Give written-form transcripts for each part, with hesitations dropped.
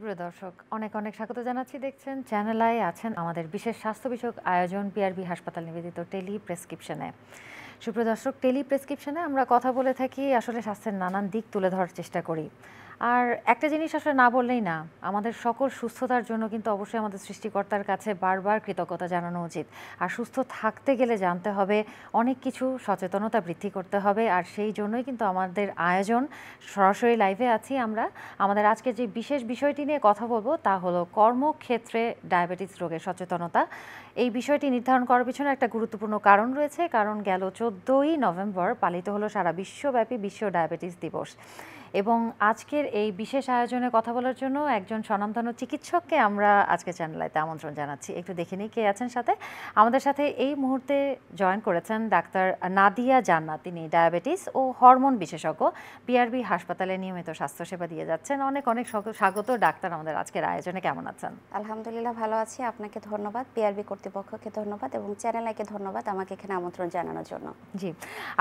সুপ্রিয় দর্শক, অনেক অনেক স্বাগত জানাচ্ছি। দেখছেন চ্যানেল আই, আছেন আমাদের বিশেষ স্বাস্থ্য বিষয়ক আয়োজন পিআরবি হাসপাতাল নিবেদিত টেলি প্রেসক্রিপশনে। সুপ্রিয় দর্শক, টেলি প্রেসক্রিপশনে আমরা কথা বলে থাকি, আসলে স্বাস্থ্যের নানান দিক তুলে ধরার চেষ্টা করি। আর একটা জিনিস আসলে না বললেই না, আমাদের সকল সুস্থতার জন্য কিন্তু অবশ্যই আমাদের সৃষ্টিকর্তার কাছে বারবার কৃতজ্ঞতা জানানো উচিত। আর সুস্থ থাকতে গেলে জানতে হবে অনেক কিছু, সচেতনতা বৃদ্ধি করতে হবে। আর সেই জন্যই কিন্তু আমাদের আয়োজন। সরাসরি লাইভে আছি আমরা। আমাদের আজকে যে বিশেষ বিষয়টি নিয়ে কথা বলবো তা হলো কর্মক্ষেত্রে ডায়াবেটিস রোগের সচেতনতা। এই বিষয়টি নির্ধারণ করার পিছনে একটা গুরুত্বপূর্ণ কারণ রয়েছে, কারণ গেল 14ই নভেম্বর পালিত হলো সারা বিশ্বব্যাপী বিশ্ব ডায়াবেটিস দিবস। এবং আজকের এই বিশেষ আয়োজনে কথা বলার জন্য একজন স্বনামধন্য চিকিৎসককে আমরা আজকে চ্যানেলাইতে আমন্ত্রণ জানাচ্ছি। একটু দেখে নিই কে আছেন সাথে। আমাদের সাথে এই মুহূর্তে জয়েন করেছেন ডাক্তার নাদিয়া জান্নাত। তিনি ডায়াবেটিস ও হরমোন বিশেষজ্ঞ, পিআরবি হাসপাতালে নিয়মিত স্বাস্থ্যসেবা দিয়ে যাচ্ছেন। অনেক অনেক স্বাগত ডাক্তার আমাদের আজকের আয়োজনে। কেমন আছেন? আলহামদুলিল্লাহ, ভালো আছি। আপনাকে ধন্যবাদ, পিআরবি কর্তৃপক্ষকে ধন্যবাদ এবং চ্যানেল আইকে ধন্যবাদ আমাকে এখানে আমন্ত্রণ জানানোর জন্য। জি,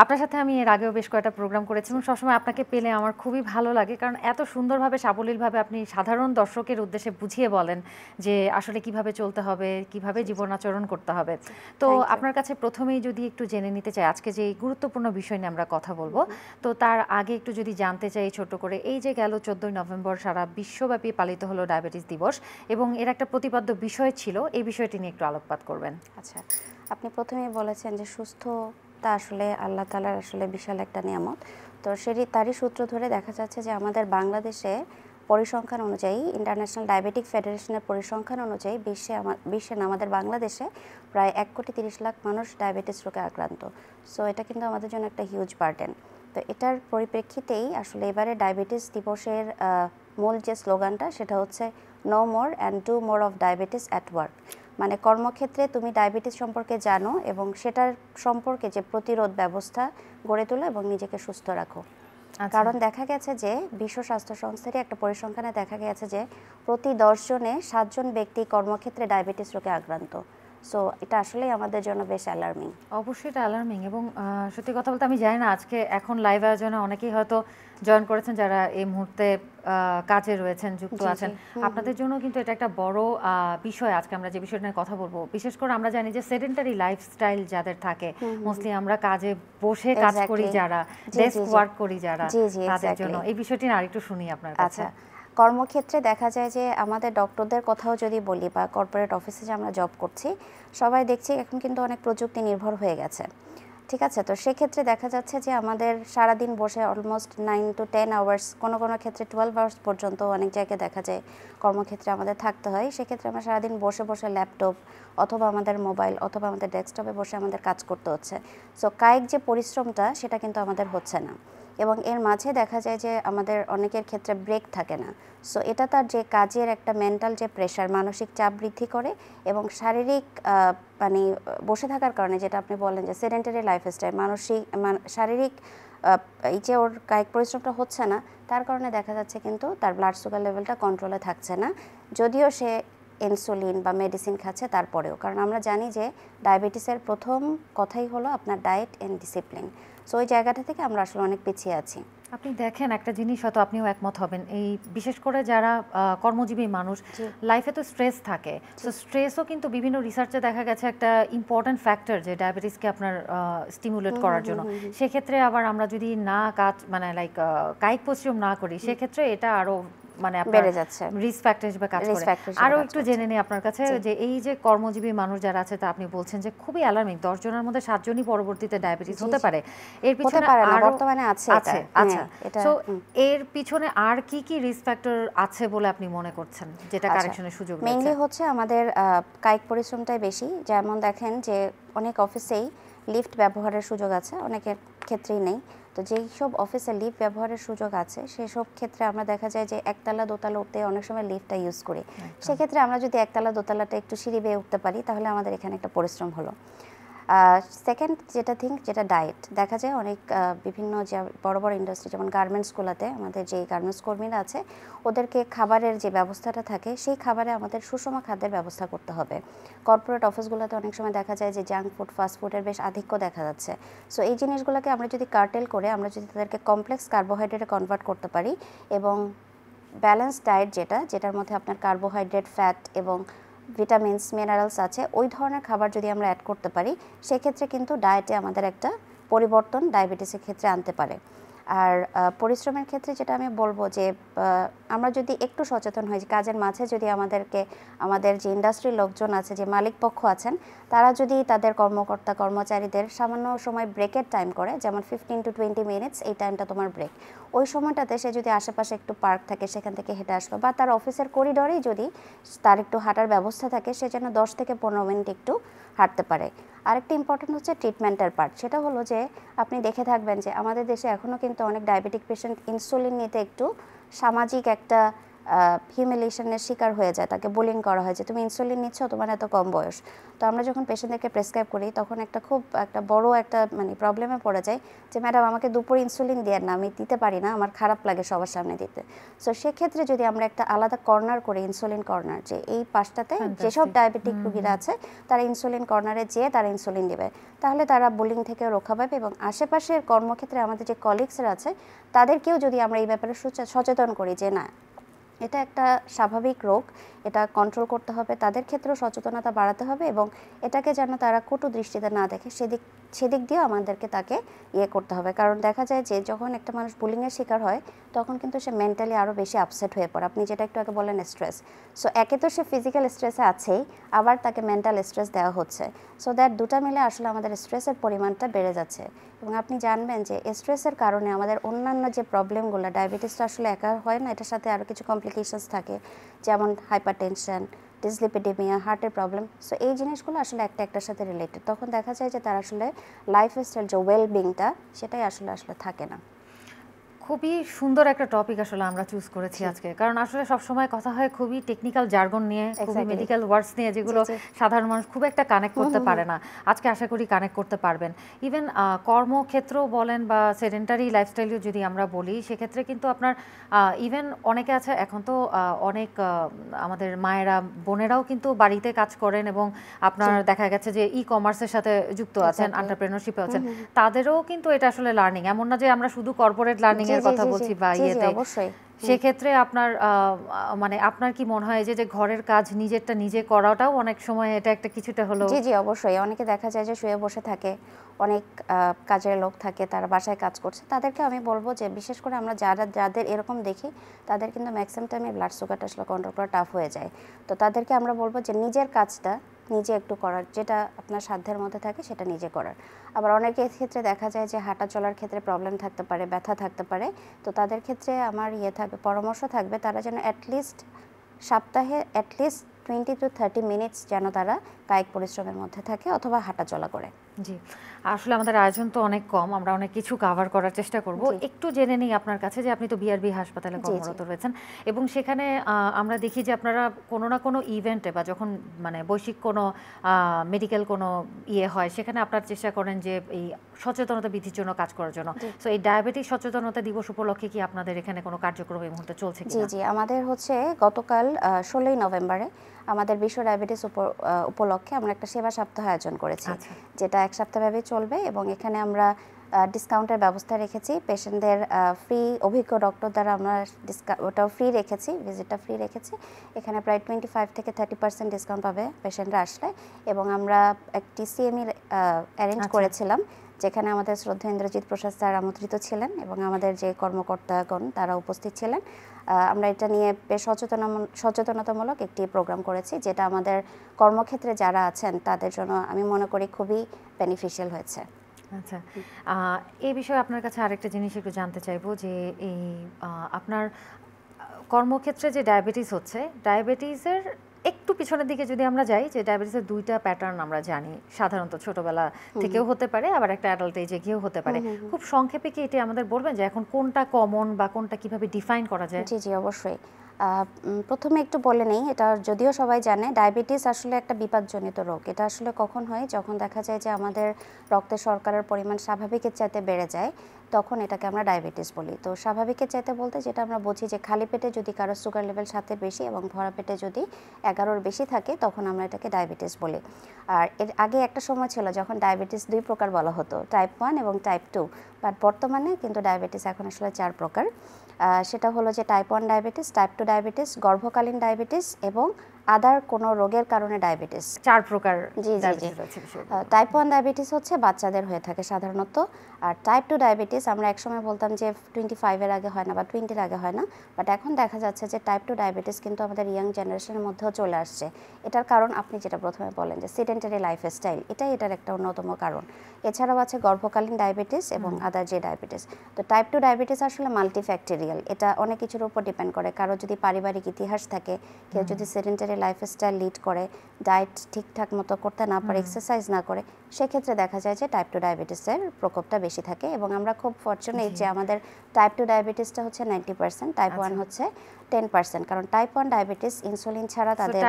আপনার সাথে আমি এর আগেও বেশ কয়েকটা প্রোগ্রাম করেছি এবং সবসময় আপনাকে পেলে আমার খুবই ভালো লাগে, কারণ এত সুন্দরভাবে সাবলীলভাবে আপনি সাধারণ দর্শকের উদ্দেশ্যে বুঝিয়ে বলেন যে আসলে কিভাবে চলতে হবে, কিভাবে জীবন আচরণ করতে হবে। তো আপনার কাছে প্রথমেই যদি একটু জেনে নিতে চাই, আজকে যে গুরুত্বপূর্ণ বিষয় নিয়ে আমরা কথা বলবো, তো তার আগে একটু যদি জানতে চাই ছোট করে, এই যে গেল 14ই নভেম্বর সারা বিশ্বব্যাপী পালিত হলো ডায়াবেটিস দিবস এবং এর একটা প্রতিপাদ্য বিষয় ছিল, এই বিষয়টি নিয়ে একটু আলোকপাত করবেন। আচ্ছা, আপনি প্রথমেই বলেছেন যে সুস্থতা আসলে আল্লাহ তাআলার আসলে বিশাল একটা নিয়ামত। তো তারই সূত্র ধরে দেখা যাচ্ছে যে আমাদের বাংলাদেশে পরিসংখ্যান অনুযায়ী, ইন্টারন্যাশনাল ডায়াবেটিক ফেডারেশনের পরিসংখ্যান অনুযায়ী বিশ্বে না, আমাদের বাংলাদেশে প্রায় 1,30,00,000 মানুষ ডায়াবেটিস রোগে আক্রান্ত। সো এটা কিন্তু আমাদের জন্য একটা হিউজ বার্ডেন। তো এটার পরিপ্রেক্ষিতেই আসলে এবারে ডায়াবেটিস দিবসের মূল যে স্লোগানটা সেটা হচ্ছে know more and do more of diabetes at work. মানে কর্মক্ষেত্রে তুমি ডায়াবেটিস সম্পর্কে জানো এবং সেটার সম্পর্কে যে প্রতিরোধ ব্যবস্থা গড়ে তোলো এবং নিজেকে সুস্থ রাখো। কারণ দেখা গেছে যে বিশ্ব স্বাস্থ্য সংস্থারই একটা পরিসংখ্যানে দেখা গেছে যে প্রতি 10 জনে 7 জন ব্যক্তি কর্মক্ষেত্রে ডায়াবেটিস রোগে আক্রান্ত। সো এটা আসলেই আমাদের জন্য বেশ অ্যালার্মিং। অবশ্যই এটা অ্যালার্মিং এবং সত্যি কথা বলতে আমি জানি না, আজকে এখন লাইভ আয়োজনে অনেকেই হয়তো জয়েন করেছেন যারা এই মুহূর্তে কাজে রয়েছেন, যুক্ত আছেন। আপনাদের জন্য কিন্তু এটা একটা বড় বিষয়। আজকে আমরা যে বিষয়টা নিয়ে কথা বলবো, বিশেষ করে আমরা জানি যে সেডেন্টারি লাইফস্টাইল যাদের থাকে, মোস্টলি আমরা কাজে বসে কাজ করি যারা, ডেস্ক ওয়ার্ক করি যারা, তাদের জন্য এই বিষয়টি না আরেকটু শুনি আপনার কাছে। কর্মক্ষেত্রে দেখা যায় যে আমাদের ডক্টরদের কথাও যদি বলি বা কর্পোরেট অফিসে যে আমরা জব করছি, সবাই দেখছি এখন কিন্তু অনেক প্রযুক্তি নির্ভর হয়ে গেছে। ঠিক আছে, তো সেক্ষেত্রে দেখা যাচ্ছে যে আমাদের সারাদিন বসে অলমোস্ট 9 to 10 আওয়ার্স, কোনো কোনো ক্ষেত্রে 12 আওয়ার্স পর্যন্ত অনেক জায়গায় দেখা যায় কর্মক্ষেত্রে আমাদের থাকতে হয়। সেক্ষেত্রে আমরা সারাদিন বসে বসে ল্যাপটপ অথবা আমাদের মোবাইল অথবা আমাদের ডেস্কটপে বসে আমাদের কাজ করতে হচ্ছে। সো কায়িক যে পরিশ্রমটা সেটা কিন্তু আমাদের হচ্ছে না এবং এর মাঝে দেখা যায় যে আমাদের অনেকের ক্ষেত্রে ব্রেক থাকে না। সো এটা তার যে কাজের একটা মেন্টাল যে প্রেশার, মানসিক চাপ বৃদ্ধি করে এবং শারীরিক মানে বসে থাকার কারণে, যেটা আপনি বললেন যে সেডেন্টারি লাইফস্টাইল, শারীরিক এই যে ওর কায়িক পরিশ্রমটা হচ্ছে না, তার কারণে দেখা যাচ্ছে কিন্তু তার ব্লাড সুগার লেভেলটা কন্ট্রোলে থাকছে না, যদিও সে ইনসুলিন বা মেডিসিন খাচ্ছে তারপরেও। কারণ আমরা জানি যে ডায়াবেটিসের প্রথম কথাই হলো আপনার ডায়েট অ্যান্ড ডিসিপ্লিন। সো ওই জায়গাটা থেকে আমরা আসলে অনেক পিছিয়ে আছি। আপনি দেখেন একটা জিনিস, হয়তো আপনিও একমত হবেন, এই বিশেষ করে যারা কর্মজীবী মানুষ, লাইফে তো স্ট্রেস থাকে। তো স্ট্রেসও কিন্তু বিভিন্ন রিসার্চে দেখা গেছে একটা ইম্পর্টেন্ট ফ্যাক্টর যে ডায়াবেটিসকে আপনার স্টিমুলেট করার জন্য। সেক্ষেত্রে আবার আমরা যদি না কাজ মানে লাইক কায়িক পরিশ্রম না করি, সেক্ষেত্রে এটা আরও মানে বেড়ে যাচ্ছে, রিস্ক ফ্যাক্টর হিসেবে কাজ করে। আরও একটু জেনে নেই আপনার কাছে যে এই যে কর্মজীবী মানুষ যারা আছে, তা আপনি বলছেন যে খুবই অ্যালার্মিং, 10 জনের মধ্যে 7 জনই পরবর্তীতে ডায়াবেটিস হতে পারে। এর পিছনে বর্তমানে আছে। আচ্ছা, তো এর পিছনে আর কি কি রিস্ক ফ্যাক্টর আছে বলে আপনি মনে করছেন, যেটা কারেকশনের সুযোগ রয়েছে? মেইনলি হচ্ছে আমাদের কায়িক পরিশ্রমটাই বেশি। যেমন দেখেন যে অনেক অফিসেই লিফট ব্যবহারের সুযোগ আছে, অনেকের ক্ষেত্রেই নেই। তো যেই সব অফিসে লিফট ব্যবহারের সুযোগ আছে সেসব ক্ষেত্রে আমরা দেখা যায় যে একতলা দোতলা উঠতে অনেক সময় লিফটটা ইউজ করি। সেক্ষেত্রে আমরা যদি একতলা দোতলাটা একটু সিঁড়ি বেয়ে উঠতে পারি তাহলে আমাদের এখানে একটা পরিশ্রম হলো। সেকেন্ড যেটা ডায়েট, দেখা যায় অনেক বিভিন্ন যে বড় বড় ইন্ডাস্ট্রি যেমন গার্মেন্টসগুলোতে আমাদের যে গার্মেন্টস কর্মীরা আছে, ওদেরকে খাবারের যে ব্যবস্থাটা থাকে সেই খাবারে আমাদের সুষম খাদ্যের ব্যবস্থা করতে হবে। কর্পোরেট অফিসগুলোতে অনেক সময় দেখা যায় যে জাঙ্ক ফুড, ফাস্ট ফুডের বেশ আধিক্য দেখা যাচ্ছে। সো এই জিনিসগুলোকে আমরা যদি কার্টেল করে, আমরা যদি তাদেরকে কমপ্লেক্স কার্বোহাইড্রেটে কনভার্ট করতে পারি এবং ব্যালেন্স ডায়েট যেটার মধ্যে আপনার কার্বোহাইড্রেট, ফ্যাট এবং ভিটামিনস, মিনারেলস আছে, ওই ধরনের খাবার যদি আমরা অ্যাড করতে পারি, সেক্ষেত্রে কিন্তু ডায়েটে আমাদের একটা পরিবর্তন ডায়াবেটিসের ক্ষেত্রে আনতে পারে। আর পরিশ্রমের ক্ষেত্রে যেটা আমি বলবো যে আমরা যদি একটু সচেতন হই, কাজের মাঝে যদি আমাদের যে ইন্ডাস্ট্রির লোকজন আছে, যে মালিক পক্ষ আছেন, তারা যদি তাদের কর্মকর্তা কর্মচারীদের সামান্য সময় ব্রেকের টাইম করে, যেমন 15 to 20 মিনিটস এই টাইমটা তোমার ব্রেক, ওই সময়টাতে সে যদি আশেপাশে একটু পার্ক থাকে সেখান থেকে হেঁটে আসলো, বা তার অফিসের করিডোরেই যদি তার একটু হাঁটার ব্যবস্থা থাকে, সে যেন 10 থেকে 15 মিনিট একটু হাঁটতে পারে। আরেকটা ইম্পর্টেন্ট হচ্ছে ট্রিটমেন্টের পার্ট। সেটা হলো যে আপনি দেখে থাকবেন যে আমাদের দেশে এখনও কিন্তু অনেক ডায়াবেটিক পেশেন্ট ইনসুলিন নিতে একটু সামাজিক একটা হিউমিলিয়েশনের শিকার হয়ে যায়, তাকে বুলিং করা হয় যে তুমি ইনসুলিন নিচ্ছ, তোমার এত কম বয়স। তো আমরা যখন পেশেন্টদেরকে প্রেসক্রাইব করি তখন একটা বড় মানে প্রবলেমে পড়ে যায় যে ম্যাডাম আমাকে দুপুর ইনসুলিন দেন না, আমি দিতে পারি না, আমার খারাপ লাগে সবার সামনে দিতে। সো সেক্ষেত্রে যদি আমরা একটা আলাদা কর্নার করি, ইনসুলিন কর্নার, যে এই পাশটাতে যেসব ডায়াবেটিক রোগীরা আছে তারা ইনসুলিন কর্নারে যেয়ে তারা ইনসুলিন দেবে, তাহলে তারা বুলিং থেকে রক্ষা পাবে। এবং আশেপাশের কর্মক্ষেত্রে আমাদের যে কলিগসরা আছে তাদেরকেও যদি আমরা এই ব্যাপারে সচেতন করি যে না, এটা একটা স্বাভাবিক রোগ, এটা কন্ট্রোল করতে হবে, তাদের ক্ষেত্রেও সচেতনতা বাড়াতে হবে এবং এটাকে যেন তারা কটু দৃষ্টিতে না দেখে সেদিক দিয়ে আমাদেরকে তাকে করতে হবে। কারণ দেখা যায় যে যখন একটা মানুষ বুলিংয়ের শিকার হয় তখন কিন্তু সে মেন্টালি আরও বেশি আপসেট হয়ে পড়ে। আপনি যেটা একটু আগে বললেন স্ট্রেস, সো একে তো সে ফিজিক্যাল স্ট্রেসে আছেই, আবার তাকে মেন্টাল স্ট্রেস দেওয়া হচ্ছে। সো দ্যাট দুটা মিলে আসলে আমাদের স্ট্রেসের পরিমাণটা বেড়ে যাচ্ছে। এবং আপনি জানবেন যে স্ট্রেসের কারণে আমাদের অন্যান্য যে প্রবলেমগুলো, ডায়াবেটিসটা আসলে একা হয় না, এটার সাথে আরও কিছু কমপ্লিকেশনস থাকে, যেমন হাইপারটেনশন, ডিসলিপিডেমিয়া, হার্টের প্রবলেম। সো এই জিনিসগুলো আসলে একটার সাথে রিলেটেড। তখন দেখা যায় যে তার আসলে লাইফস্টাইল যে ওয়েলবিংটা সেটাই আসলে থাকে না। খুবই সুন্দর একটা টপিক আসলে আমরা চুজ করেছি আজকে, কারণ আসলে সবসময় কথা হয় খুবই টেকনিক্যাল জার্গন নিয়ে, খুবই মেডিকেল ওয়ার্ডস নিয়ে, যেগুলো সাধারণ মানুষ খুব একটা কানেক্ট করতে পারে না। আজকে আশা করি কানেক্ট করতে পারবেন। ইভেন কর্মক্ষেত্র বলেন বা সেডেন্টারি লাইফস্টাইলও যদি আমরা বলি, সেক্ষেত্রে কিন্তু আপনার ইভেন অনেকে আছে, এখন তো অনেক আমাদের মায়েরা বোনেরাও কিন্তু বাড়িতে কাজ করেন এবং আপনার দেখা গেছে যে কমার্সের সাথে যুক্ত আছেন, এন্টারপ্রেনারশিপে আছেন, তাদেরও কিন্তু এটা আসলে লার্নিং। এমন না যে আমরা শুধু কর্পোরেট লার্নিং এর কথা বলছি বা ইয়েতে। সেক্ষেত্রে আপনার মানে আপনার কি মনে হয় যে ঘরের কাজ নিজেরটা নিজে করাটাও অনেক সময় এটা একটা কিছুটা হলো? জি অবশ্যই। অনেকে দেখা যায় যে শুয়ে বসে থাকে, অনেক কাজের লোক থাকে, তারা বাসায় কাজ করছে। তাদেরকে আমি বলবো যে বিশেষ করে আমরা যাদের এরকম দেখি, তাদের কিন্তু ম্যাক্সিমাম টাইমে ব্লাড সুগারটা আসলে কন্ট্রোল করা টাফ হয়ে যায়। তো তাদেরকে আমরা বলবো যে নিজের কাজটা নিজে একটু করার, যেটা আপনার সাধ্যের মধ্যে থাকে সেটা নিজে করার। আবার অনেকের ক্ষেত্রে দেখা যায় যে হাঁটা চলার ক্ষেত্রে প্রবলেম থাকতে পারে, ব্যথা থাকতে পারে। তো তাদের ক্ষেত্রে আমার পরামর্শ থাকবে, তারা যেন সপ্তাহে অ্যাটলিস্ট 20 to 30 মিনিটস যেন তারা কায়িক পরিশ্রমের মধ্যে থাকে অথবা হাঁটা চলা করে। জি, আসলে আমাদের আয়োজন তো অনেক কম, আমরা অনেক কিছু কভার করার চেষ্টা করব। একটু জেনে নিই আপনার কাছে যে আপনি তো বিআরবি হাসপাতালে কর্মরত রয়েছেন এবং সেখানে আমরা দেখি যে আপনারা কোনো না কোনো ইভেন্টে বা যখন মানে বৈশ্বিক কোনো মেডিকেল কোনো হয়, সেখানে আপনার চেষ্টা করেন যে এই সচেতনতা বৃদ্ধির জন্য কাজ করার জন্য। সো এই ডায়াবেটিস সচেতনতা দিবস উপলক্ষে কি আপনাদের এখানে কোনো কার্যক্রম এই মুহূর্তে চলছে কিনা? জি, আমাদের হচ্ছে গতকাল 16ই নভেম্বরে আমাদের বিশ্ব ডায়াবেটিস উপলক্ষে আমরা একটা সেবা সপ্তাহ আয়োজন করেছি, যেটা এক সপ্তাহব্যাপী চলবে। এবং এখানে আমরা ডিসকাউন্টের ব্যবস্থা রেখেছি, পেশেন্টদের ফ্রি, অভিজ্ঞ ডক্টর দ্বারা আমরা ওটাও ফ্রি রেখেছি, ভিজিটটা ফ্রি রেখেছি। এখানে প্রায় 25 থেকে 30% ডিসকাউন্ট পাবে পেশেন্টরা আসলে। এবং আমরা একটি সিএমই অ্যারেঞ্জ করেছিলাম, যেখানে আমাদের শ্রদ্ধা ইন্দ্রজিৎ প্রসাদ স্যার আমন্ত্রিত ছিলেন এবং আমাদের যে কর্মকর্তাগণ তারা উপস্থিত ছিলেন। আমরা এটা নিয়ে বেশ সচেতনতামূলক একটি প্রোগ্রাম করেছি, যেটা আমাদের কর্মক্ষেত্রে যারা আছেন তাদের জন্য আমি মনে করি খুবই বেনিফিশিয়াল হয়েছে। আচ্ছা, এই বিষয়ে আপনার কাছে আরেকটা জিনিস একটু জানতে চাইবো যে এই আপনার কর্মক্ষেত্রে যে ডায়াবেটিস হচ্ছে, ডায়াবেটিসের একটু পিছনের দিকে যদি আমরা যাই, যে ডায়াবেটিসের দুইটা প্যাটার্ন আমরা জানি, সাধারণত ছোটবেলা থেকেও হতে পারে, আবার একটা অ্যাডাল্ট এজে গিয়েও হতে পারে। খুব সংক্ষেপে কি এটি আমাদের বলবেন যে এখন কোনটা কমন বা কোনটা কিভাবে ডিফাইন করা যায়? জি অবশ্যই। প্রথমে একটু বলে নেই, এটা যদিও সবাই জানে, ডায়াবেটিস আসলে একটা বিপাকজনিত রোগ। এটা আসলে কখন হয়, যখন দেখা যায় যে আমাদের রক্তে শর্করার পরিমাণ স্বাভাবিকের চাইতে বেড়ে যায়, তখন এটাকে আমরা ডায়াবেটিস বলি। তো স্বাভাবিকের চাইতে বলতে যেটা আমরা বুঝি যে খালি পেটে যদি কারো সুগার লেভেল 7-এর বেশি এবং ভরা পেটে যদি 11-র বেশি থাকে তখন আমরা এটাকে ডায়াবেটিস বলি। আর এর আগে একটা সময় ছিল যখন ডায়াবেটিস 2 প্রকার বলা হতো, টাইপ 1 এবং টাইপ 2, বাট বর্তমানে কিন্তু ডায়াবেটিস এখন আসলে 4 প্রকার। সেটা হলো যে টাইপ 1 ডায়াবেটিস, টাইপ 2 ডায়াবেটিস, গর্ভকালীন ডায়াবেটিস এবং আদার কোনো রোগের কারণে ডায়াবেটিস। 4 প্রকার জি জি জি। ডায়াবেটিস রয়েছে বিষয়গুলো। টাইপ 1 ডায়াবেটিস হচ্ছে বাচ্চাদের হয়ে থাকে সাধারণত। আর টাইপ 2 ডায়াবেটিস আমরা একসময় বলতাম যে 25-এর আগে হয় না বা 20-এর আগে হয় না, বাট এখন দেখা যাচ্ছে যে টাইপ 2 ডায়াবেটিস কিন্তু আমাদের ইয়াং জেনারেশনের মধ্যেও চলে আসছে। এটার কারণ আপনি যেটা প্রথমে বলেন যে সেডেন্টারি লাইফস্টাইল, এটাই এটার একটা অন্যতম কারণ। এছাড়াও আছে গর্ভকালীন ডায়াবেটিস এবং আদার যে ডায়াবেটিস। তো টাইপ 2 ডায়াবেটিস আসলে মাল্টিফ্যাক্টরিয়াল, এটা অনেক কিছুর উপর ডিপেন্ড করে। কারো যদি পারিবারিক ইতিহাস থাকে, কেউ যদি সেডেন্টারি লাইফস্টাইল লিড করে, ডায়েট ঠিকঠাক মতো করতে না পারে, এক্সারসাইজ না করে, সেক্ষেত্রে দেখা যায় যে টাইপ 2 ডায়াবেটিসের প্রকোপটা বেশি থাকে। এবং আমরা খুব ফরচুনেট যে আমাদের টাইপ 2 ডায়াবেটিসটা হচ্ছে 90%, টাইপ 1 হচ্ছে 10%। কারণ টাইপ 1 ডায়াবেটিস ইনসুলিন ছাড়া তাদের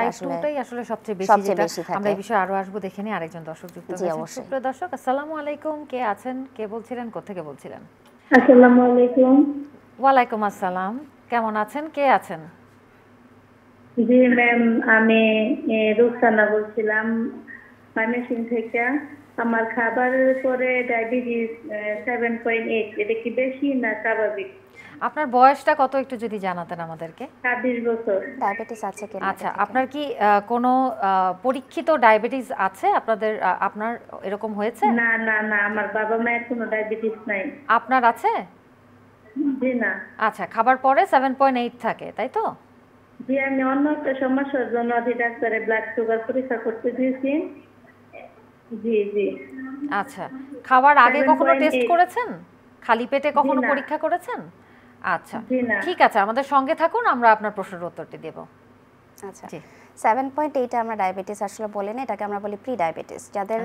আসলে সবচেয়ে বেশি থাকে। আমরা এই বিষয়ে আরো আসবো, দেখে নিই আরেকজন দর্শক যুক্ত হয়েছেন। সুপ্রিয় দর্শক, আসসালামু আলাইকুম, কে আছেন, কে বলছিলেন, কোথা থেকে বলছিলেন? আসসালামু আলাইকুম। ওয়ালাইকুম আসসালাম, কেমন আছেন, কে আছেন? জি ম্যাম, আমি রুকসানা বলছিলাম ময়মনসিংহ থেকে। আমার খাবারের পরে ডায়াবেটিস 7.8, এটা কি বেশি না স্বাভাবিক? আপনার বয়সটা কত একটু যদি জানাতেন আমাদেরকে। 26 বছর। ডায়াবেটিস আছে কিনা? আচ্ছা, আপনার কি কোনো পরীক্ষিত ডায়াবেটিস আছে আপনার এরকম হয়েছে? না না না, আমার বাবা মায়ের কোনো ডায়াবেটিস নাই। আপনার আছে? জি না। আচ্ছা, খাবার পরে 7.8 থাকে, তাই তো? জি, আমি অন্য একটা সমস্যার জন্য ডাক্তারে ব্লাড সুগার পরীক্ষা করতে দিয়েছি। জি জি। আচ্ছা, খাওয়ার আগে কখনো 7.8 টেস্ট করেছেন? খালি পেটে কখনো না। পরীক্ষা করেছেন? আচ্ছা, জি না। ঠিক আছে, আমাদের সঙ্গে থাকুন, আমরা আপনার প্রশ্নের উত্তরটি দেব। আচ্ছা, জি। 7.8 আমরা ডায়াবেটিস আসলে বলি না, এটাকে আমরা বলি প্রি ডায়াবেটিস। যাদের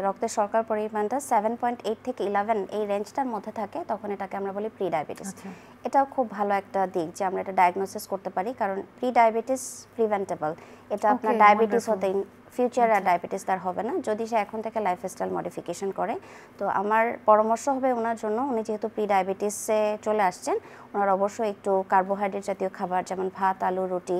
রক্তের শর্করার পরিমাণটা 7.8 থেকে 11 এই রেঞ্জটার মধ্যে থাকে তখন এটাকে আমরা বলি প্রি ডায়াবেটিস। এটাও খুব ভালো একটা দিক যে আমরা এটা ডায়াগনোসিস করতে পারি, কারণ প্রি ডায়াবেটিস প্রিভেন্টেবল। এটা আপনার ডায়াবেটিস হতে ফিউচার আর ডায়াবেটিস তার হবে না যদি সে এখন থেকে লাইফস্টাইল মডিফিকেশন করে। তো আমার পরামর্শ হবে ওনার জন্য, উনি যেহেতু প্রি ডায়াবেটিসে চলে আসছেন, ওনার অবশ্যই একটু কার্বোহাইড্রেট জাতীয় খাবার যেমন ভাত, আলু, রুটি,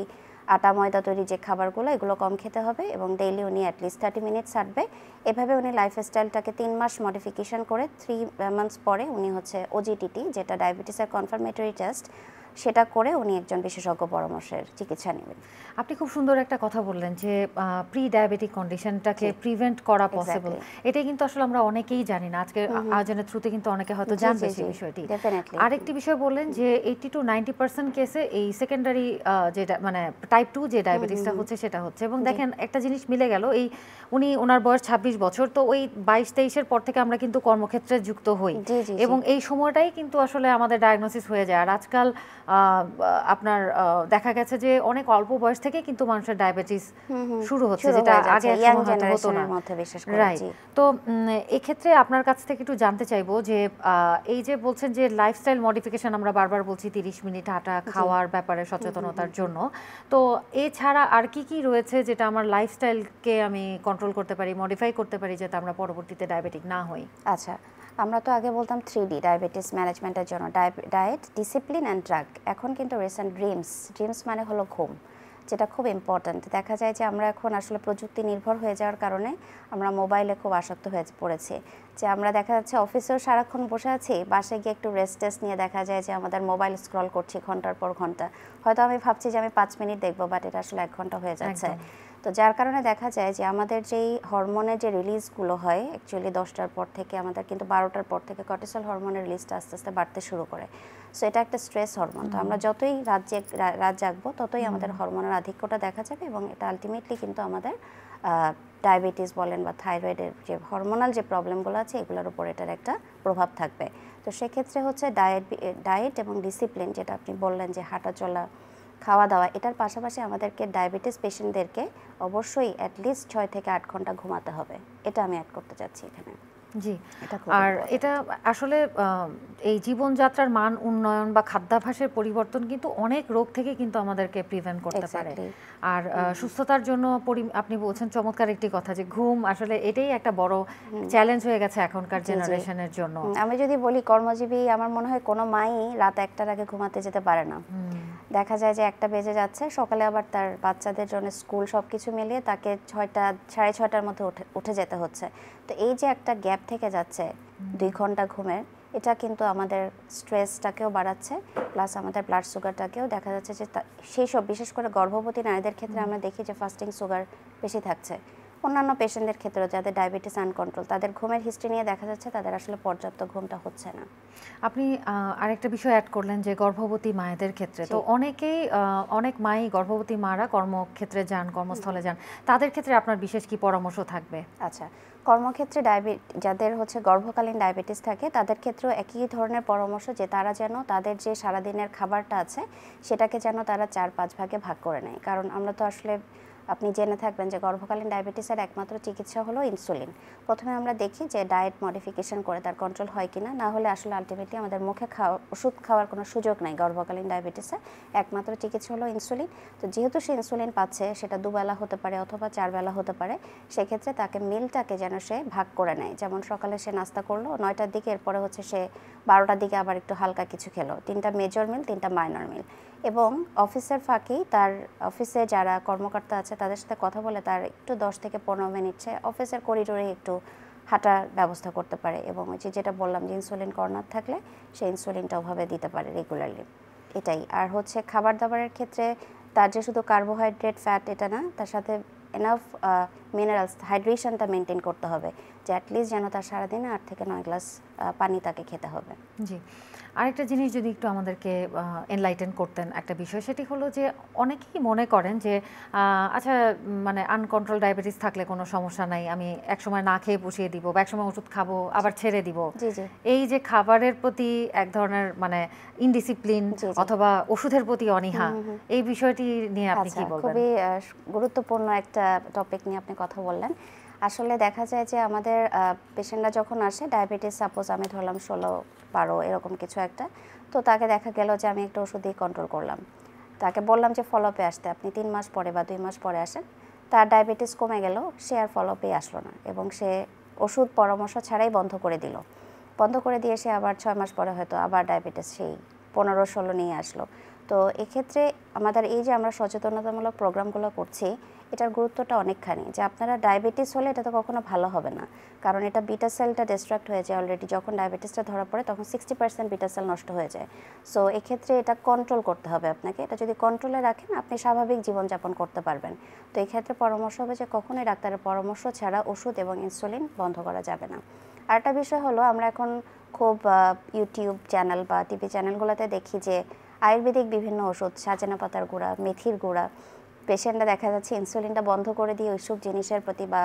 আটা ময়দা তৈরি যে খাবারগুলো, এগুলো কম খেতে হবে এবং ডেইলি উনি অ্যাটলিস্ট 30 মিনিটস হাঁটবে। এভাবে উনি লাইফস্টাইলটাকে 3 মাস মডিফিকেশন করে 3 মান্থস পরে উনি হচ্ছে ওজিটিটি, যেটা ডায়াবেটিসের কনফার্মেটরি টেস্ট, সেটা করে উনি একজন বিশেষজ্ঞ পরামর্শের চিকিৎসা নেবেন। আপনি খুব সুন্দর একটা কথা বললেন যে প্রি ডায়াবেটিক কন্ডিশনটাকে প্রিভেন্ট করা পসিবল। এটাই কিন্তু আসলে আমরা অনেকেই জানি না। আজকে আয়োজনের থ্রুতে কিন্তু অনেকে হয়তো জানবে সেই বিষয়টি। আরেকটি বিষয় বললেন যে 80 to 90% কেসে এই সেকেন্ডারি যেটা মানে টাইপ 2 যে ডায়াবেটিসটা হচ্ছে সেটা হচ্ছে। এবং দেখেন একটা জিনিস মিলে গেল, এই ওনার বয়স 26 বছর, তো ওই 22-23-এর পর থেকে আমরা কিন্তু কর্মক্ষেত্রে যুক্ত হই এবং এই সময়টাই কিন্তু আসলে আমাদের ডায়াগনোসিস হয়ে যায়। আর আজকাল আপনার দেখা গেছে যে অনেক অল্প বয়স থেকে কিন্তু মানুষের ডায়াবেটিস শুরু হচ্ছে, যেটা আগে হতো না। রাইট। তো এক্ষেত্রে আপনার কাছ থেকে একটু জানতে চাইবো যে এই যে বলছেন যে লাইফস্টাইল মডিফিকেশন, আমরা বারবার বলছি 30 মিনিট হাঁটা, খাওয়ার ব্যাপারে সচেতনতার জন্য, তো এছাড়া আর কি কি রয়েছে যেটা আমার লাইফস্টাইলকে আমি কন্ট্রোল করতে পারি, মডিফাই করতে পারি, যাতে আমরা পরবর্তীতে ডায়াবেটিক না হই? আচ্ছা, আমরা তো আগে বলতাম 3D ডায়াবেটিস ম্যানেজমেন্টের জন্য, ডায়েট, ডিসিপ্লিন অ্যান্ড ড্রাগ। এখন কিন্তু রিসেন্ট ড্রিমস মানে হলো ঘুম, যেটা খুব ইম্পর্ট্যান্ট। দেখা যায় যে আমরা এখন আসলে প্রযুক্তি নির্ভর হয়ে যাওয়ার কারণে আমরা মোবাইলে খুব আসক্ত হয়ে পড়েছি, যে আমরা দেখা যাচ্ছে অফিসেও সারাক্ষণ বসে আছি, বাসায় গিয়ে একটু রেস্ট নিয়ে দেখা যায় যে আমাদের মোবাইল স্ক্রল করছি ঘন্টার পর ঘন্টা। হয়তো আমি ভাবছি যে আমি 5 মিনিট দেখবো, বাট এটা আসলে 1 ঘন্টা হয়ে যাচ্ছে। তো যার কারণে দেখা যায় যে আমাদের যেই হরমোনের যে রিলিজগুলো হয় অ্যাকচুয়ালি 10টার পর থেকে, আমাদের কিন্তু 12টার পর থেকে কর্টিসল হরমোনের রিলিজটা আস্তে আস্তে বাড়তে শুরু করে। সো এটা একটা স্ট্রেস হরমোন। তো আমরা যতই রাত জাগবো ততই আমাদের হরমোনের আধিক্যটা দেখা যাবে এবং এটা আলটিমেটলি কিন্তু আমাদের ডায়াবেটিস বলেন বা থাইরয়েডের যে হরমোনাল যে প্রবলেমগুলো আছে এগুলোর উপর এটার একটা প্রভাব থাকবে। তো সেক্ষেত্রে হচ্ছে ডায়েট এবং ডিসিপ্লিন, যেটা আপনি বললেন যে হাঁটা চলা, খাওয়া দাওয়া, এটার পাশাপাশি আমাদেরকে ডায়াবেটিস পেশেন্টদেরকে অবশ্যই অ্যাটলিস্ট 6 থেকে 8 ঘন্টা ঘুমাতে হবে। এটা আমি অ্যাড করতে চাচ্ছি এখানে। জি। এটা খুব আর ইম্পর্টেন্ট। এটা আসলে এই জীবনযাত্রার মান উন্নয়ন বা খাদ্যাভ্যাসের পরিবর্তন কিন্তু অনেক রোগ থেকে কিন্তু আমাদেরকে প্রিভেন্ট করতে পারে। এক্স্যাক্টলি। আর সুস্থতার জন্য আপনি বলছেন চমৎকার একটি কথা যে ঘুম আসলে এটাই একটা বড় চ্যালেঞ্জ হয়ে গেছে এখনকার জি, জি। জেনারেশনের জন্য। আমি যদি বলি কর্মজীবী আমার মনে হয় কোনো মাই রাত ১টার আগে ঘুমাতে যেতে পারে না। দেখা যায় যে ১টা বেজে যাচ্ছে, সকালে আবার তার বাচ্চাদের জন্য স্কুল সবকিছু মিলিয়ে তাকে ৬টা ৬:৩০টার মধ্যে উঠে যেতে হচ্ছে। তো এই যে একটা গ্যাপ থেকে যাচ্ছে ২ ঘন্টা ঘুমের, এটা কিন্তু আমাদের স্ট্রেসটাকেও বাড়াচ্ছে, প্লাস আমাদের ব্লাড সুগারটাকেও দেখা যাচ্ছে যে সেই সব বিশেষ করে গর্ভবতী নারীদের ক্ষেত্রে আমরা দেখি যে ফাস্টিং সুগার বেশি থাকছে। অন্যান্য পেশেন্টদের ক্ষেত্রেও যাদের ডায়াবেটিস আনকন্ট্রোল, তাদের ঘুমের হিস্ট্রি নিয়ে দেখা যাচ্ছে তাদের আসলে পর্যাপ্ত ঘুমটা হচ্ছে না। আপনি আরেকটা বিষয় অ্যাড করলেন যে গর্ভবতী মায়েদের ক্ষেত্রে তো অনেকেই অনেক মাই গর্ভবতী মারা কর্মক্ষেত্রে যান, কর্মস্থলে যান, তাদের ক্ষেত্রে আপনার বিশেষ কি পরামর্শ থাকবে? আচ্ছা, কর্মক্ষেত্রে যাদের হচ্ছে গর্ভকালীন ডায়াবেটিস থাকে তাদের ক্ষেত্রেও একই ধরনের পরামর্শ যে তারা যেন তাদের যে সারাদিনের খাবারটা আছে সেটাকে যেন তারা ৪-৫ ভাগে ভাগ করে নেয়। কারণ আমরা তো আসলে আপনি জেনে থাকবেন যে গর্ভকালীন ডায়াবেটিসের একমাত্র চিকিৎসা হলো ইনসুলিন। প্রথমে আমরা দেখি যে ডায়েট মডিফিকেশন করে তার কন্ট্রোল হয় কিনা, না হলে আসলে আলটিমেটলি আমাদের মুখে ওষুধ খাওয়ার কোনো সুযোগ নাই গর্ভকালীন ডায়াবেটিসে। একমাত্র চিকিৎসা হলো ইনসুলিন। তো যেহেতু সে ইনসুলিন পাচ্ছে, সেটা দুবেলা হতে পারে অথবা ৪ বেলা হতে পারে, সেক্ষেত্রে তাকে মিলটাকে যেন সে ভাগ করে নেয়। যেমন সকালে সে নাস্তা করলো ৯টার দিকে, এরপরে হচ্ছে সে ১২টার দিকে আবার একটু হালকা কিছু খেলো, 3টা মেজর মিল 3টা মাইনর মিল। এবং অফিসের ফাঁকেই তার অফিসে যারা কর্মকর্তা আছে তাদের সাথে কথা বলে তার একটু 10 থেকে 15 মিনিট সে অফিসের করিডোরে একটু হাঁটার ব্যবস্থা করতে পারে। এবং ওই যেটা বললাম যে ইনসুলিন কর্নার থাকলে সেই ইনসুলিনটা ওভাবে দিতে পারে রেগুলারলি। এটাই। আর হচ্ছে খাবার দাবারের ক্ষেত্রে তার যে শুধু কার্বোহাইড্রেট ফ্যাট এটা না, তার সাথে এনাফ মিনারেলস হাইড্রেশনটা মেনটেন করতে হবে, যে অ্যাটলিস্ট যেন তার সারাদিনে 8 থেকে 9 গ্লাস পানি তাকে খেতে হবে। জি। আরেকটা জিনিস যদি একটু আমাদেরকে এনলাইটেন করতেন একটা বিষয়, সেটি হলো যে অনেকেই মনে করেন যে আচ্ছা মানে আনকন্ট্রোল ডায়াবেটিস থাকলে কোনো সমস্যা নাই, আমি একসময় না খেয়ে বসিয়ে দিব বা একসময় ওষুধ খাবো আবার ছেড়ে দিব। জি, জি। এই যে খাবারের প্রতি এক ধরনের মানে ইনডিসিপ্লিন জি, জি। অথবা ওষুধের প্রতি অনীহা, এই বিষয়টি নিয়ে আপনি আচ্ছা, কি বলবেন? খুবই গুরুত্বপূর্ণ একটা টপিক নিয়ে আপনি কথা বললেন। আসলে দেখা যায় যে আমাদের পেশেন্টরা যখন আসে ডায়াবেটিস, সাপোজ আমি ধরলাম 16-12 এরকম কিছু একটা, তো তাকে দেখা গেল যে আমি একটা ওষুধ দিয়ে কন্ট্রোল করলাম, তাকে বললাম যে ফলো আপে আসতে, আপনি 3 মাস পরে বা 2 মাস পরে আসেন। তার ডায়াবেটিস কমে গেল, সে আর ফলো আপে আসলো না এবং সে ওষুধ পরামর্শ ছাড়াই বন্ধ করে দিল। বন্ধ করে দিয়ে সে আবার 6 মাস পরে হয়তো আবার ডায়াবেটিস সেই 15-16 নিয়ে আসলো। তো এক্ষেত্রে আমাদের এই যে আমরা সচেতনতামূলক প্রোগ্রামগুলো করছি, এটার গুরুত্বটা অনেকখানি, যে আপনারা ডায়াবেটিস হলে এটা তো কখনো ভালো হবে না, কারণ এটা বিটা সেলটা ডিস্ট্রাক্ট হয়ে যায় অলরেডি। যখন ডায়াবেটিসটা ধরা পড়ে তখন 60% বিটা সেল নষ্ট হয়ে যায়। সো এক্ষেত্রে এটা কন্ট্রোল করতে হবে আপনাকে। এটা যদি কন্ট্রোলে রাখেন আপনি স্বাভাবিক জীবনযাপন করতে পারবেন। তো এক্ষেত্রে পরামর্শ হবে যে কখনোই ডাক্তারের পরামর্শ ছাড়া ওষুধ এবং ইনসুলিন বন্ধ করা যাবে না। আরেকটা বিষয় হলো, আমরা এখন খুব ইউটিউব চ্যানেল বা টিভি চ্যানেলগুলোতে দেখি যে আয়ুর্বেদিক বিভিন্ন ওষুধ, সাজেনা পাতার গুঁড়া, মেথির গুঁড়া, পেশেন্টরা দেখা যাচ্ছে ইনসুলিনটা বন্ধ করে দিয়ে ওইসব জিনিসের প্রতি বা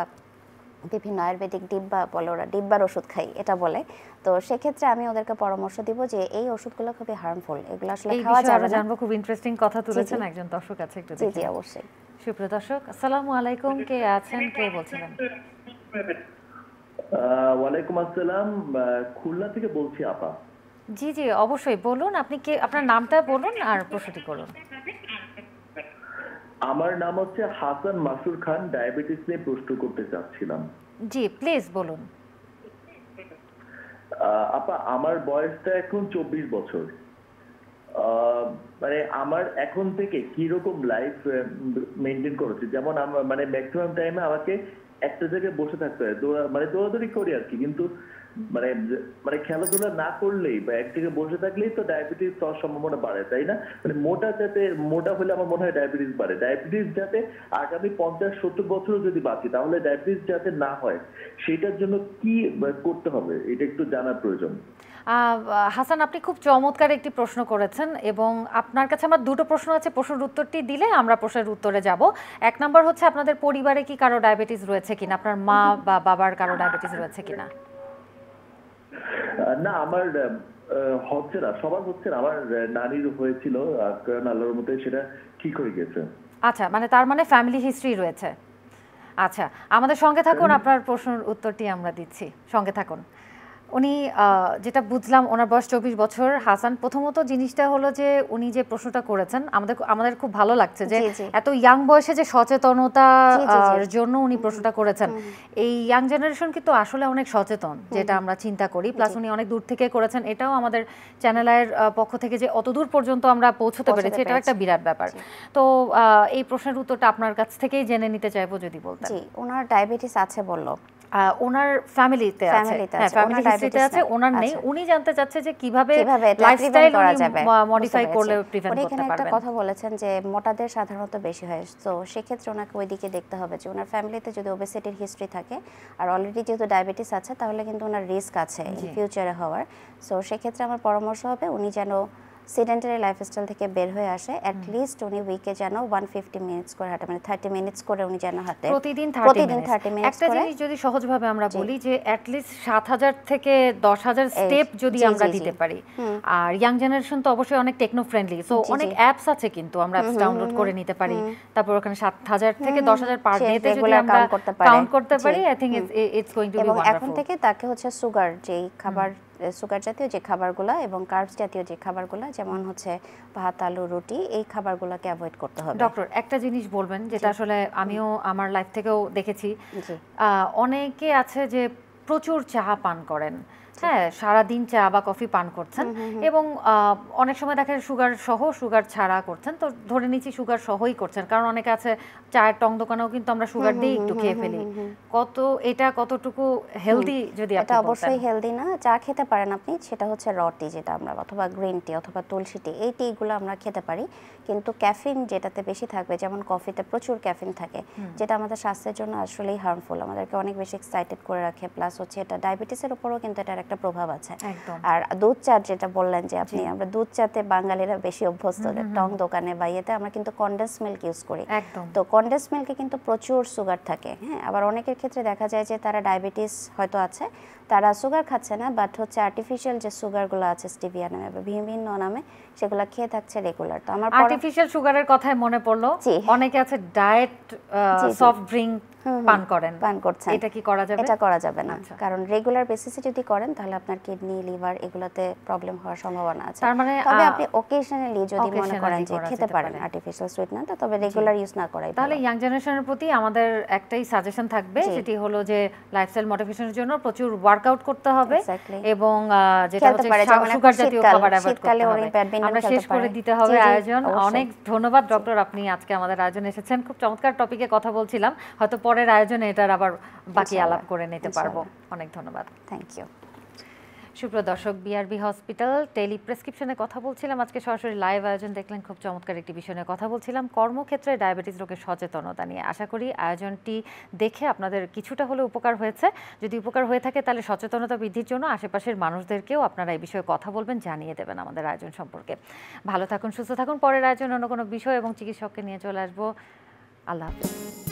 বিভিন্ন আয়ুর্বেদিক ডিব্বা বলে, ওরা ডিব্বার ওষুধ খাই এটা বলে। তো সেক্ষেত্রে আমি ওদেরকে পরামর্শ দিব যে এই ওষুধগুলো খুবই হার্মফুল, এগুলো আসলে এই খাওয়া বিষয়ে যাবে আমরা না। জানবো, খুব ইন্টারেস্টিং কথা তুলেছেন একজন দর্শক আছে, একটু জি, জি, দেখে। অবশ্যই। সুপ্রিয় দর্শক, আসসালামু আলাইকুম, কে আছেন, কে বলছিলেন? ওয়ালাইকুম আসসালাম, খুলনা থেকে বলছি আপা। জি জি, অবশ্যই বলুন, আপনি কে, আপনার নামটা বলুন আর প্রশ্নটি করুন। আমার নাম হচ্ছে হাসান মাসুর খান, ডায়াবেটিস নিয়ে প্রশ্ন করতে চাচ্ছিলাম। জি প্লিজ বলুন। আপা, আমার বয়সটা এখন 24 বছর। মানে আমার এখন থেকে কি রকম লাইফ মেনটেন করেছে, যেমন আমার মানে ম্যাক্সিমাম টাইমে আমাকে একটা জায়গায় বসে থাকতে হয়, মানে দৌড়াদৌড়ি করি আর কি, কিন্তু মানে মানে খেলাধুলা না করলেই বা এক জায়গায় বসে থাকলেই তো ডায়াবেটিস হওয়ার সম্ভাবনা বাড়ে, তাই না? মানে মোটা হলে আমার মনে হয় ডায়াবেটিস বাড়ে। ডায়াবেটিস যাতে আগামী 50-70 বছরও যদি বাঁচি, তাহলে ডায়াবেটিস যাতে না হয় সেটার জন্য কি করতে হবে এটা একটু জানার প্রয়োজন। হাসান, আপনি খুব চমৎকার একটি প্রশ্ন করেছেন এবং আপনার কাছে আমার দুটো প্রশ্ন আছে, প্রশ্নের উত্তরটি দিলে আমরা প্রশ্নের উত্তরে যাব। এক নম্বর হচ্ছে, আপনাদের পরিবারে কি কারো ডায়াবেটিস রয়েছে কিনা, আপনার মা বা বাবার কারো ডায়াবেটিস রয়েছে কিনা? না, আমার হচ্ছে না, সবার হচ্ছে না। আমার নানির হয়েছিল, কারণ আল্লাহর মতে সেটা ঠিক হয়ে গেছে। আচ্ছা, মানে তার মানে ফ্যামিলি হিস্ট্রি রয়েছে। আচ্ছা, আমাদের সঙ্গে থাকুন, আপনার প্রশ্নের উত্তরটি আমরা দিচ্ছি, সঙ্গে থাকুন। উনি যেটা বুঝলাম ওনার বয়স 24 বছর। হাসান, প্রথমত জিনিসটা হলো যে উনি যে প্রশ্নটা করেছেন আমাদের খুব ভালো লাগছে যে এত ইয়াং বয়সে যে সচেতনতার জন্য উনি প্রশ্নটা করেছেন। এই ইয়াং জেনারেশন কিন্তু আসলে অনেক সচেতন, যেটা আমরা চিন্তা করি, প্লাস উনি অনেক দূর থেকে করেছেন। এটাও আমাদের চ্যানেলের পক্ষ থেকে যে অতদূর পর্যন্ত আমরা পৌঁছতে পেরেছি, এটা একটা বিরাট ব্যাপার। তো এই প্রশ্নের উত্তরটা আপনার কাছ থেকেই জেনে নিতে চাইবো, যদি বলতেন। জি, ওনার ডায়াবেটিস আছে বললো, ওনার ফ্যামিলিতে আছে, হ্যাঁ ফ্যামিলি হিস্ট্রিতে আছে, ওনার নেই। উনি জানতে চাচ্ছে যে কিভাবে লাইফস্টাইল করা যাবে, মডিফাই করলে প্রিভেন্ট করতে পারবেন। একটা কথা বলেছেন যে মোটাদের সাধারণত বেশি হয়, তো সেক্ষেত্রে ওনাকে ওইদিকে দেখতে হবে যে ওনার ফ্যামিলিতে যদি ওবেসিটির হিস্ট্রি থাকে আর অলরেডি যেহেতু ডায়াবেটিস আছে, তাহলে কিন্তু ওনার রিস্ক আছে ইন ফিউচারে হওয়ার। সো সেক্ষেত্রে আমার পরামর্শ হবে উনি যেন সেডেন্টারি লাইফস্টাইল থেকে বের হয়ে আসে। অ্যাটলিস্ট উনি উইকে যেন 150 মিনিটস করে হাঁটে, মানে 30 মিনিটস করে উনি যেন হাঁটে প্রতিদিন 30 মিনিটস। একটা জিনিস যদি সহজভাবে আমরা বলি যে অ্যাটলিস্ট 7000 থেকে 10000 স্টেপ যদি আমরা দিতে পারি। আর ইয়াং জেনারেশন তো অবশ্যই অনেক টেকনো ফ্রেন্ডলি, সো অনেক অ্যাপস আছে কিন্তু আমরা অ্যাপস ডাউনলোড করে নিতে পারি। তারপর ওখানে 7000 থেকে 10000 পার ডেতে যদি আমরা কাউন্ট করতে পারি, I think it's going to be wonderful. এখন থেকে তাকে হচ্ছে সুগার, যেই খাবার সুগার জাতীয় যে খাবারগুলো এবং কার্বস জাতীয় যে খাবারগুলো, যেমন হচ্ছে ভাত, আলু, রুটি, এই খাবারগুলোকে অ্যাভয়েড করতে হবে। ডক্টর, একটা জিনিস বলবেন যেটা আসলে আমিও আমার লাইফ থেকেও দেখেছি, অনেকে আছে যে প্রচুর চা পান করেন, হ্যাঁ সারাদিন চা বা কফি পান করছেন, এবং অনেক সময় দেখেন সুগার সহ সুগার ছাড়া করছেন, তো ধরে নিচ্ছি সুগার সহই করছেন, কারণ অনেকে আছে চায়ের টং দোকানেও কিন্তু আমরা সুগার দিয়ে একটু খেয়ে ফেলি। এটা কতটুকু হেলদি যদি আপনি বলতেন? এটা অবশ্যই হেলদি না। চা খেতে পারেন আপনি, সেটা হচ্ছে র টি যেটা আমরা, অথবা গ্রিন টি অথবা তুলসী টি, এই টিগুলো আমরা খেতে পারি, কিন্তু ক্যাফিন যেটাতে বেশি থাকবে, যেমন কফিতে প্রচুর ক্যাফিন থাকে, যেটা আমাদের স্বাস্থ্যের জন্য আসলেই হার্মফুল, আমাদেরকে অনেক বেশি এক্সাইটেড করে রাখে, প্লাস হচ্ছে এটা ডায়াবেটিসের উপরও কিন্তু এটার একটা প্রভাব আছে। আর দুধ চা যেটা বললেন যে আপনি, আমরা দুধ চাতে বাঙালিরা বেশি অভ্যস্ত, টং দোকানে বা ইয়েতে আমরা কিন্তু কনডেন্স মিল্ক ইউজ করি, তো কনডেন্স মিল্কে কিন্তু প্রচুর সুগার থাকে। হ্যাঁ, আবার অনেকের ক্ষেত্রে দেখা যায় যে তারা ডায়াবেটিস হয়তো আছে, তারা সুগার খাচ্ছে না, বাট হচ্ছে আর্টিফিশিয়াল যে সুগারগুলো আছে স্টিভিয়া নামে বা বিভিন্ন নামে, সেগুলো খেয়ে থাকছে রেগুলার। তো আমার আর্টিফিশিয়াল সুগারের কথাই মনে পড়লো, অনেকে আছে ডায়েট সফট ড্রিঙ্ক পান করছেন, এটা কি করা যাবে? এটা করা যাবে না, কারণ রেগুলার বেসিসে যদি করেন তাহলে আপনার কিডনি, লিভার এগুলোতে প্রবলেম হওয়ার সম্ভাবনা আছে। তার মানে তবে আপনি অকেশনালি যদি মনে করেন যে খেতে পারেন আর্টিফিশিয়াল সুইটনার, তবে রেগুলার ইউজ না করাই ভালো। তাহলে ইয়াং জেনারেশনের প্রতি আমাদের একটাই সাজেশন থাকবে, সেটি হলো যে লাইফস্টাইল মডিফিকেশনের জন্য প্রচুর ওয়ার্কআউট করতে হবে, এবং যেটা হচ্ছে সুগার জাতীয় খাবার অ্যাভয়েড করতে হবে। আমরা শেষ করে দিতে হবে আয়োজন। অনেক ধন্যবাদ ডক্টর, আপনি আজকে আমাদের আয়োজনে এসেছেন। খুব চমৎকার টপিকে কথা বলছিলাম, হয়তো পরের আয়োজনে এটার আবার বাকি আলাপ করে নিতে পারবো। অনেক ধন্যবাদ। Thank you. সুপ্রিয় দর্শক, বিআরবি হসপিটাল টেলি প্রেসক্রিপশনে কথা বলছিলাম। আজকে সরাসরি লাইভ আয়োজন দেখলেন, খুব চমৎকার একটি বিষয় নিয়ে কথা বলছিলাম, কর্মক্ষেত্রে ডায়াবেটিস রোগের সচেতনতা নিয়ে। আশা করি আয়োজনটি দেখে আপনাদের কিছুটা হলেও উপকার হয়েছে। যদি উপকার হয়ে থাকে তাহলে সচেতনতা বৃদ্ধির জন্য আশেপাশের মানুষদেরকেও আপনারা এই বিষয়ে কথা বলবেন, জানিয়ে দেবেন আমাদের আয়োজন সম্পর্কে। ভালো থাকুন, সুস্থ থাকুন। পরের আয়োজন অন্য কোনো বিষয় এবং চিকিৎসককে নিয়ে চলে আসবো। আল্লাহ হাফেজ।